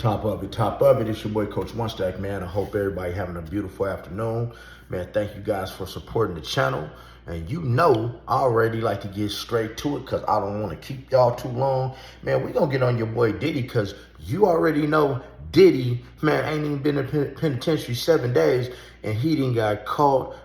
Top of it, top of it. It's your boy, Coach One Stack, man. I hope everybody having a beautiful afternoon. Man, thank you guys for supporting the channel. And you know, I already like to get straight to it because I don't want to keep y'all too long. Man, we going to get on your boy Diddy because you already know Diddy, man, ain't even been in the penitentiary 7 days. And he didn't got caught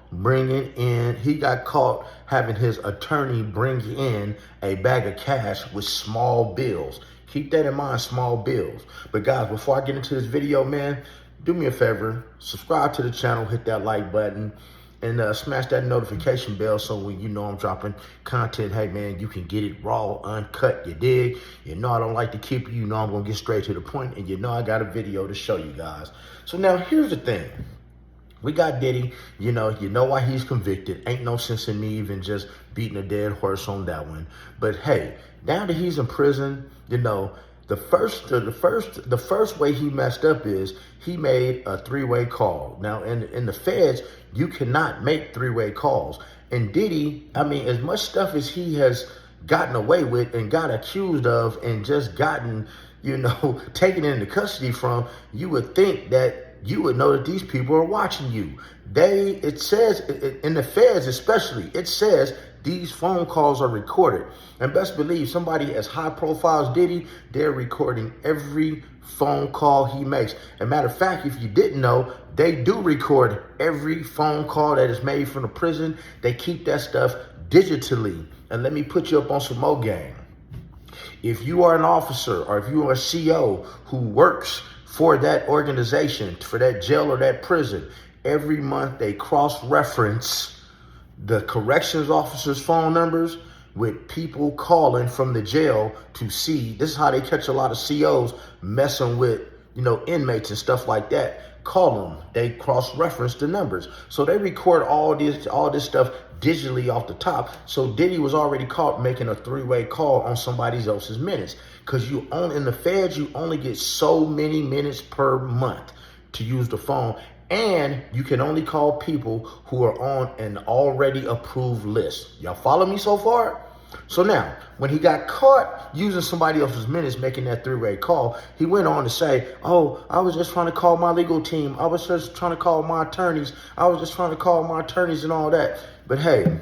having his attorney bring in a bag of cash with small bills. Keep that in mind, small bills. But guys, before I get into this video, man, do me a favor, subscribe to the channel, hit that like button, and smash that notification bell so when you know I'm dropping content, hey man, you can get it raw, uncut, you dig? You know I don't like to keep you know I'm gonna get straight to the point, and you know I got a video to show you guys. So now here's the thing. We got Diddy, you know why he's convicted. Ain't no sense in me even just beating a dead horse on that one. But hey, now that he's in prison, you know, the first way he messed up is he made a three-way call. Now in the feds, you cannot make three-way calls. And Diddy, I mean, as much stuff as he has gotten away with and got accused of and just gotten, you know, taken into custody from, you would think that you would know that these people are watching you. It says, in the feds especially, it says these phone calls are recorded. And best believe somebody as high profile as Diddy, they're recording every phone call he makes. As a matter of fact, if you didn't know, they do record every phone call that is made from the prison. They keep that stuff digitally. And let me put you up on some more game. If you are an officer or if you are a CO who works for that organization, for that jail or that prison, every month they cross-reference the corrections officers' phone numbers with people calling from the jail to see. This is how they catch a lot of COs messing with, you know, inmates and stuff like that. Call them. They cross-reference the numbers. So they record all this stuff digitally off the top. So Diddy was already caught making a three-way call on somebody else's minutes. Because in the feds, you only get so many minutes per month to use the phone. And you can only call people who are on an already approved list. Y'all follow me so far? So now, when he got caught using somebody else's minutes, making that three-way call, he went on to say, oh, I was just trying to call my legal team. I was just trying to call my attorneys. I was just trying to call my attorneys and all that. But hey,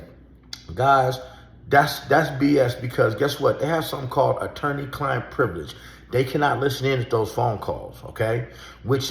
guys, that's BS, because guess what? They have something called attorney-client privilege. They cannot listen in to those phone calls, okay? Which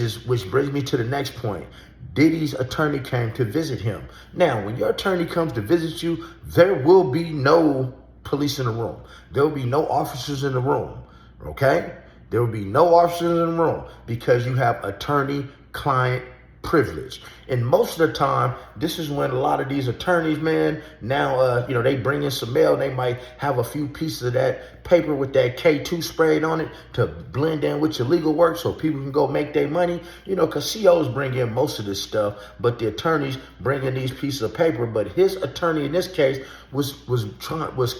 brings me to the next point. Diddy's attorney came to visit him. Now, when your attorney comes to visit you, there will be no police in the room. There will be no officers in the room, okay? There will be no officers in the room because you have attorney-client privilege. And most of the time, this is when a lot of these attorneys, man, now, you know, they bring in some mail. They might have a few pieces of that paper with that K2 sprayed on it to blend in with your legal work so people can go make their money. You know, because COs bring in most of this stuff, but the attorneys bring in these pieces of paper. But his attorney in this case was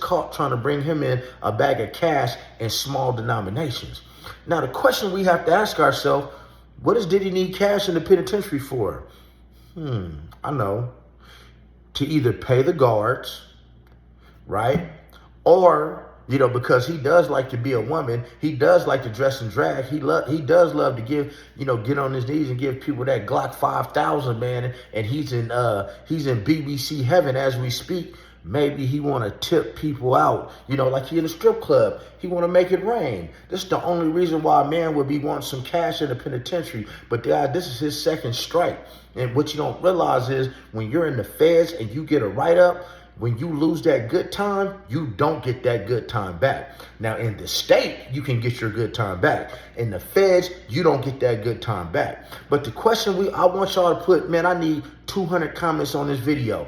caught trying to bring him in a bag of cash in small denominations. Now, the question we have to ask ourselves, what does Diddy need cash in the penitentiary for? I know. To either pay the guards, right? Or, you know, because he does like to be a woman, he does like to dress and drag. He does love to give, you know, get on his knees and give people that Glock 5000, man. And he's in BBC heaven as we speak. Maybe he want to tip people out, you know, like he in a strip club. He want to make it rain. This is the only reason why a man would be wanting some cash in the penitentiary. But this is his second strike. And what you don't realize is when you're in the feds and you get a write-up, when you lose that good time, you don't get that good time back. Now, in the state, you can get your good time back. In the feds, you don't get that good time back. But the question I want y'all to put, man, I need 200 comments on this video.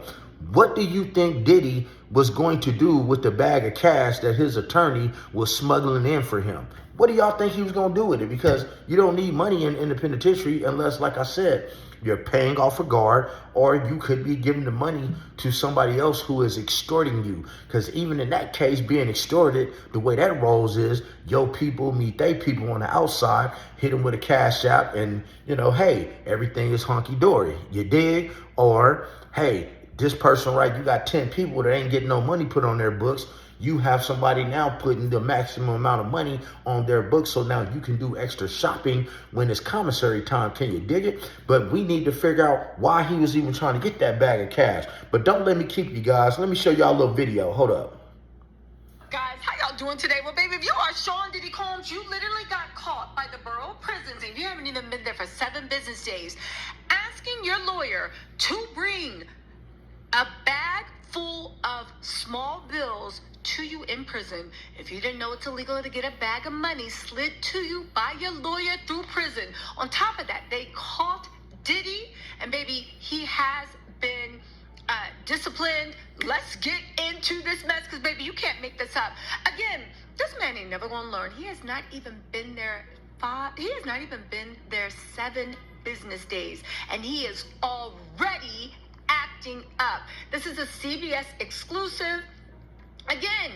What do you think Diddy was going to do with the bag of cash that his attorney was smuggling in for him? What do y'all think he was going to do with it? Because you don't need money in the penitentiary unless, like I said, you're paying off a guard, or you could be giving the money to somebody else who is extorting you. Because even in that case, being extorted, the way that rolls is your people meet they people on the outside, hit them with a cash app, and, you know, hey, everything is honky-dory. You dig? Or, hey, this person, right, you got 10 people that ain't getting no money put on their books. You have somebody now putting the maximum amount of money on their books, so now you can do extra shopping when it's commissary time. Can you dig it? But we need to figure out why he was even trying to get that bag of cash. But don't let me keep you guys. Let me show y'all a little video. Hold up. Guys, how y'all doing today? Well, baby, if you are Sean Diddy Combs, you literally got caught by the borough prisons and you haven't even been there for 7 business days, asking your lawyer to bring a bag full of small bills to you in prison. If you didn't know, it's illegal to get a bag of money slid to you by your lawyer through prison. On top of that, they caught Diddy, and baby, he has been disciplined. Let's get into this mess, because baby, you can't make this up. Again, this man ain't never gonna learn. He has not even been there 7 business days, and he is already acting up. This is a CBS exclusive. Again,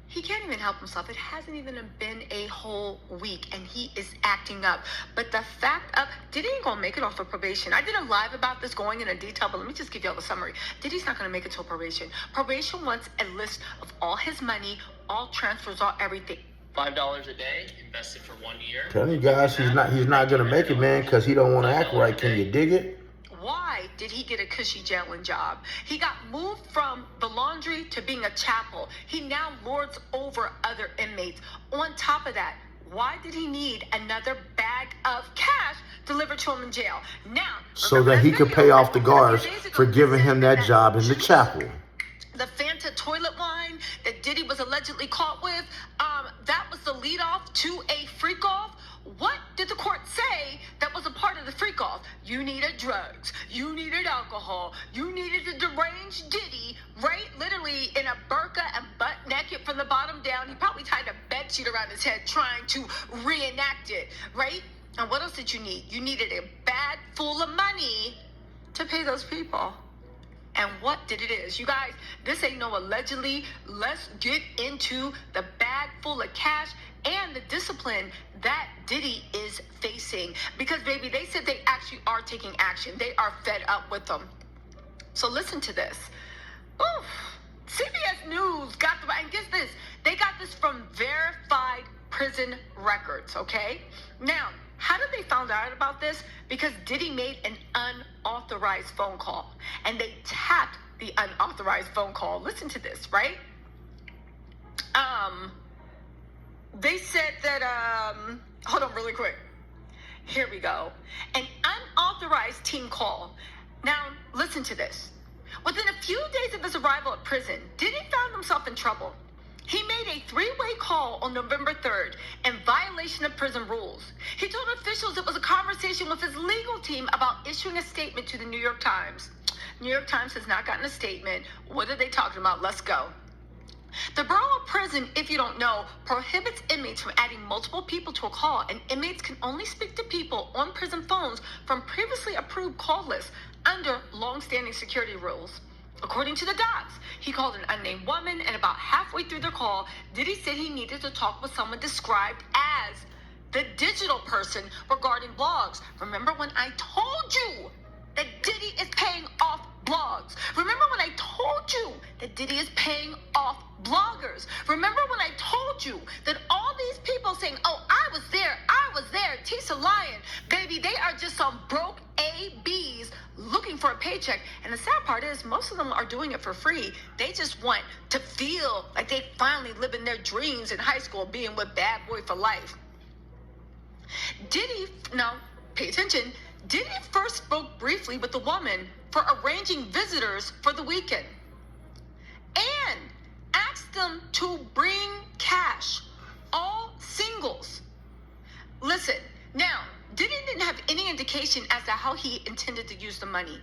he can't even help himself. It hasn't even been a whole week, and he is acting up. But the fact of Diddy ain't gonna make it off of probation. I did a live about this going into detail, but let me just give y'all the summary. Diddy's not gonna make it till probation. Probation wants a list of all his money, all transfers, all everything. $5 a day, invested for 1 year. Tell you guys, he's not gonna make it, man, because he don't want to act right. Can you dig it? Why did he get a cushy jailing job? He got moved from the laundry to being a chapel. He now lords over other inmates. On top of that, why did he need another bag of cash delivered to him in jail? Now, so that he could pay off the guards for giving him that job in the chapel. The Fanta toilet wine that Diddy was allegedly caught with, that was the lead off to a freak off. What did the court say that was a part of the freak off? You needed drugs, you needed alcohol, you needed a deranged Diddy, right? Literally in a burqa and butt naked from the bottom down. He probably tied a bed sheet around his head trying to reenact it, right? And what else did you need? You needed a bag full of money to pay those people. And what did it is? You guys, this ain't no allegedly. Let's get into the bag full of cash and the discipline that Diddy is facing. Because, baby, they said they actually are taking action. They are fed up with them. So listen to this. Oof. CBS News got the, and guess this, they got this from verified prison records, okay? Now, how did they find out about this? Because Diddy made an unauthorized phone call, and they tapped the unauthorized phone call. Listen to this, right? They said that, hold on really quick. Here we go. An unauthorized team call. Now, listen to this. Within a few days of his arrival at prison, Diddy found himself in trouble. He made a 3-way call on November 3rd in violation of prison rules. He told officials it was a conversation with his legal team about issuing a statement to the New York Times. New York Times has not gotten a statement. What are they talking about? Let's go. The Borough of Prison, if you don't know, prohibits inmates from adding multiple people to a call, and inmates can only speak to people on prison phones from previously approved call lists under long-standing security rules. According to the docs, he called an unnamed woman, and about halfway through their call, Diddy said he needed to talk with someone described as the digital person regarding blogs. Remember when I told you that Diddy is paying off blogs? Remember when I told you that Diddy is paying off bloggers? Remember when I told you that all these people saying, oh, I was there, Tisa Lion, baby, they are just some broke ABs looking for a paycheck. And the sad part is most of them are doing it for free. They just want to feel like they finally living their dreams in high school, being with Bad Boy for life. Diddy, now pay attention, Diddy first spoke briefly with the woman for arranging visitors for the weekend and asked them to bring cash, all singles. Listen, now, Diddy didn't have any indication as to how he intended to use the money.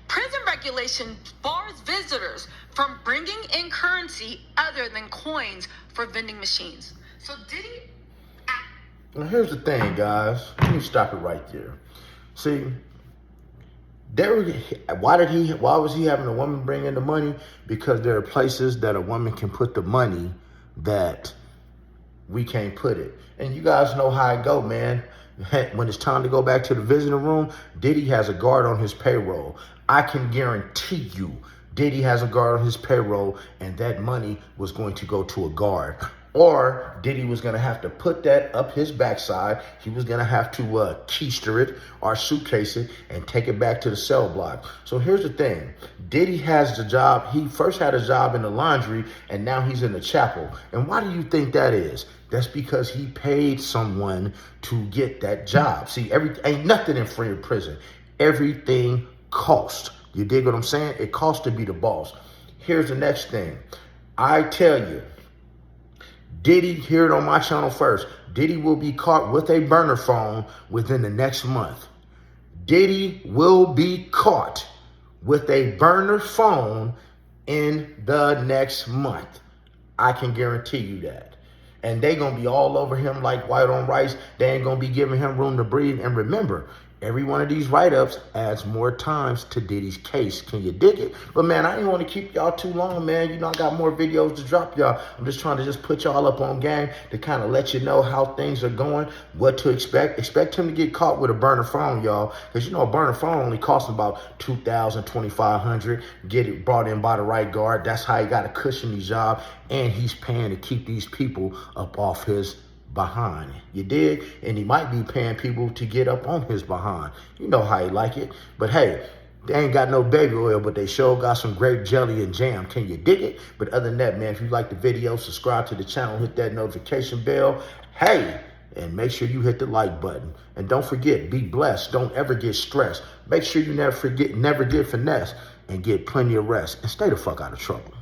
Prison regulation bars visitors from bringing in currency other than coins for vending machines. So Diddy... Now here's the thing, guys. Let me stop it right there. See, why was he having a woman bring in the money? Because there are places that a woman can put the money that we can't put it. And you guys know how it go, man. When it's time to go back to the visiting room, Diddy has a guard on his payroll. I can guarantee you Diddy has a guard on his payroll, and that money was going to go to a guard. Or Diddy was going to have to put that up his backside. He was going to have to keister it or suitcase it and take it back to the cell block. So here's the thing. Diddy has the job. He first had a job in the laundry, and now he's in the chapel. And why do you think that is? That's because he paid someone to get that job. See, ain't nothing in free in prison. Everything costs. You dig what I'm saying? It costs to be the boss. Here's the next thing. I tell you, Diddy, hear it on my channel first. Diddy will be caught with a burner phone within the next month. Diddy will be caught with a burner phone in the next month. I can guarantee you that. And they going to be all over him like white on rice. They ain't going to be giving him room to breathe. And remember, every one of these write-ups adds more times to Diddy's case. Can you dig it? But man, I didn't want to keep y'all too long, man. You know, I got more videos to drop y'all. I'm just trying to just put y'all up on game to kind of let you know how things are going, what to expect. Expect him to get caught with a burner phone, y'all. Because, you know, a burner phone only costs him about $2,000, $2,500. Get it brought in by the right guard. That's how he got a cushiony job. And he's paying to keep these people up off his behind. You dig? And he might be paying people to get up on his behind. You know how he like it. But hey, they ain't got no baby oil, but they sure got some grape jelly and jam. Can you dig it? But other than that, man, if you like the video, subscribe to the channel, hit that notification bell. Hey, and make sure you hit the like button. And don't forget, be blessed. Don't ever get stressed. Make sure you never get finessed, and get plenty of rest. And stay the fuck out of trouble.